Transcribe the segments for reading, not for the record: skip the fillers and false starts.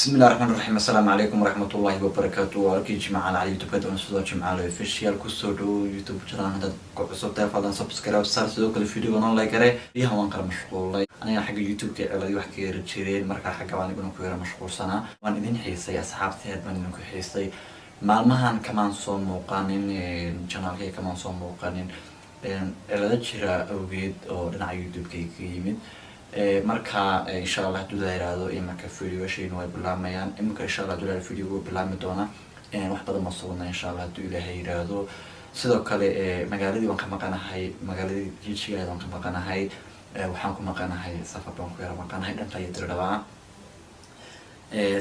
بسم الله الرحمن الرحيم. السلام عليكم ورحمة الله وبركاته. وأركي جماعة على يوتيوب كده ونسوي جماعة على فيشيال كسودو يوتيوب channel هذا كعصب تفضل سبسكرايب صار سدوا كل فيديو أنا لايك عليه ليه هون قرر مشغول لايك أنا حق اليوتيوب كعلى يوح كير تشيرين مركز حق وأنا بنو كير مشغول سنة وأنا إذن حيسي أصحاب ثياب من إنك حيسي معلمها كمان صوم موقانين channel كي كمان صوم موقانين على تشيرة أوجد أو لنا يوتيوب كي كيمين marka insha Allah haduu dheeraado imaka video shayna way bilaamayaan imaka insha Allah haduu video uu bilaami doona wax badan ma soo wadnaa insha Allah haduu Ilaahay yiraahdo sidoo kale magaaladii waan ka maqanahay magaaladii jijiga waan ka maqanahay waxaan ku maqanahay safar baan ku yara maqanahay dhanka Yadradaba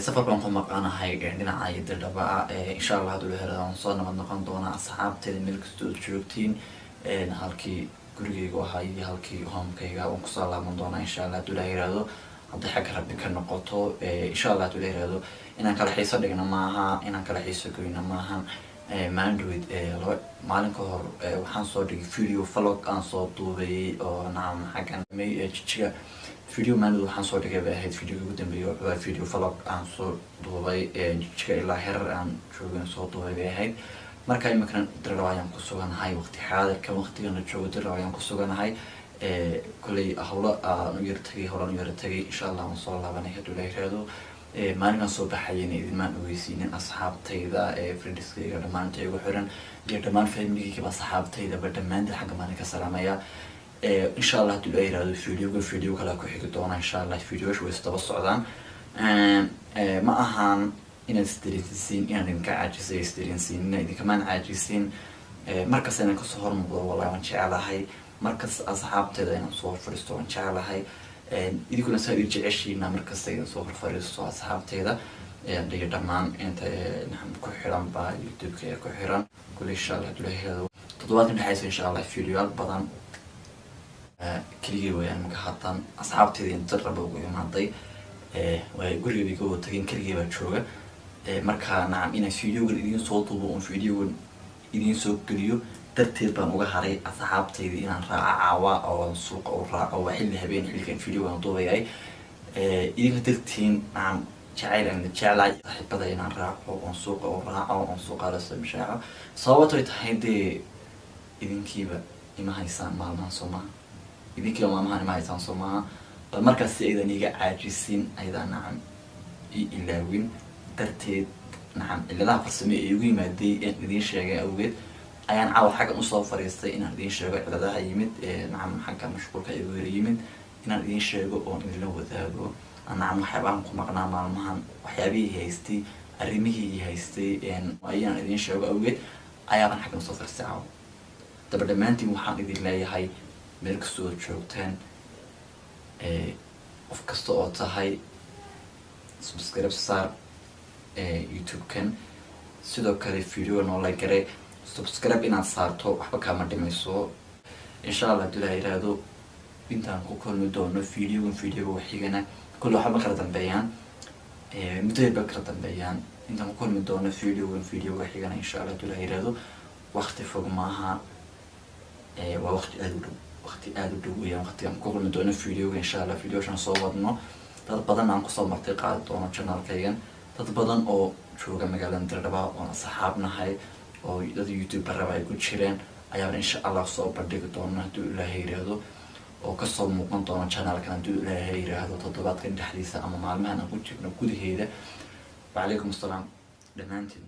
safar baan ku maqanahay dhinaca Yadradaba insha Allah haduu dheeraado soo nabad noqon doona asxaabteena meel kasta joogtiin halkii gurigeyga ahay halkii homekayga oo ku soo laaban doona insha Allah haduu yiraahdo hadii xaq rabbi ka noqoto insha Allah haduu yiraahdo inaan kala xiiso dhigno maaha inaan kala xiiso goyno maaha maandhood maalin ka hor waxaan soo dhigay video vlog aan soo duubay oo naam xaqan may jijiga video maandhood waxaan soo dhigay ahayd video ugu dambeeyay oo video vlog aan soo duubay jijiga ilaa heer aan joogin soo duubay ahayd marka imika Yadradaba ku suganahay waqti xaadirka waqtigan joogo Yadradaba ku suganahay kulay hawla aan yar tagay insha Allah aan soo laabanay haduu yiraahdo maalinkan soo baxayeen idmaan ogeysiinin asxaabtayda friendskayga dhamaantay ugu xiran iyo dhamaan familygayga asxaabtayda badamaanti xagga maalinka salaamaya insha Allah haduu yiraahdo video kala ku xigi doona insha Allah videosh way isdaba socdaan ma ahan إن استرينسين يعني إنك عاجز استرينسين إذا كمان عاجزين مركز أنا كصهر مضر والله وإن شاء الله هاي مركز أصحاب تدين صهر فريستو إن شاء الله هاي إذا كنا سوي يرجع عشرين مركز تدين صهر فريستو أصحاب تدا يعني دمان أنت نحن كحرام با يوتيوب كحرام كل إن شاء الله تلاقي هذا تطوات من حيث إن شاء الله فيديوهات بدن كلية ويا مكحطان أصحاب تدين تجربوا ويوم هذي ويقولوا بيجوا تجين كلية بتشوفه marka naam ina video idin soo duubo oo video idin soo geliyo darteed baan uga haray asxaabtayda inaan raaco oo suuqa u raaco waxay habeen xilkan video aan duubayay idinka dartiin naam jacayl xibada inaan raaco oo suuqa u raaco oo suuqa la sameeyo sababtoo tahay idinkiiba ima haysan maalmahan Soomaa idinkiiba maalmahan ima haysan Soomaa bal markaas aydan iga caajisin aydan naam ilaawin darteed naam ilaa farsamay igu yimaadey idin sheegay awgeed ayaan caawa xagan u soo fariistay inaan idin sheego ciladaha yimid naam xagga mashquulka igu yimid inaan idin sheego oo idin wadaago naam waxaan ku maqnaa maalmahan waxyaabihii haystay arrimihii haystay ayaan idin sheego awgeed ayaan xagan soo fariistay caawa dabadamaantii waxaan idin leeyahay meel kastoo joogtaan qof kasta oo tahay subscribe sar YouTube kan sidoo kale video noo like garay subscribe inaad saarto waxba kama dhimayso insha Allah haduu yiraahdo intaan ku kulmi doono video waxigana kullu waxa kala dambeeyaan muddo kala dambeeyaan intaan ku kulmi doono video waxigana insha Allah haduu yiraahdo waqti fog maaha waa waqti aad u dhow weeyaan waqtigan ku kulmi doono video insha Allah videoshan soo wadno dad badan aan ku soo martay qaad doono channelkaygan dad badan oo jooga magaalada Yadradaba oo asxaab nahay oo dad YouTube raba ay ku jireen ayaa insha Allah soo bandhigi doona haduu Ilaahay yiraahdo oo ka soo muuqan doona channelkan haduu Ilaahay yiraahdo toddobaadkan dhexdiisa ama maalmahan aan ku jirno gudaheeda wa alaykum asalaam dhamaantiin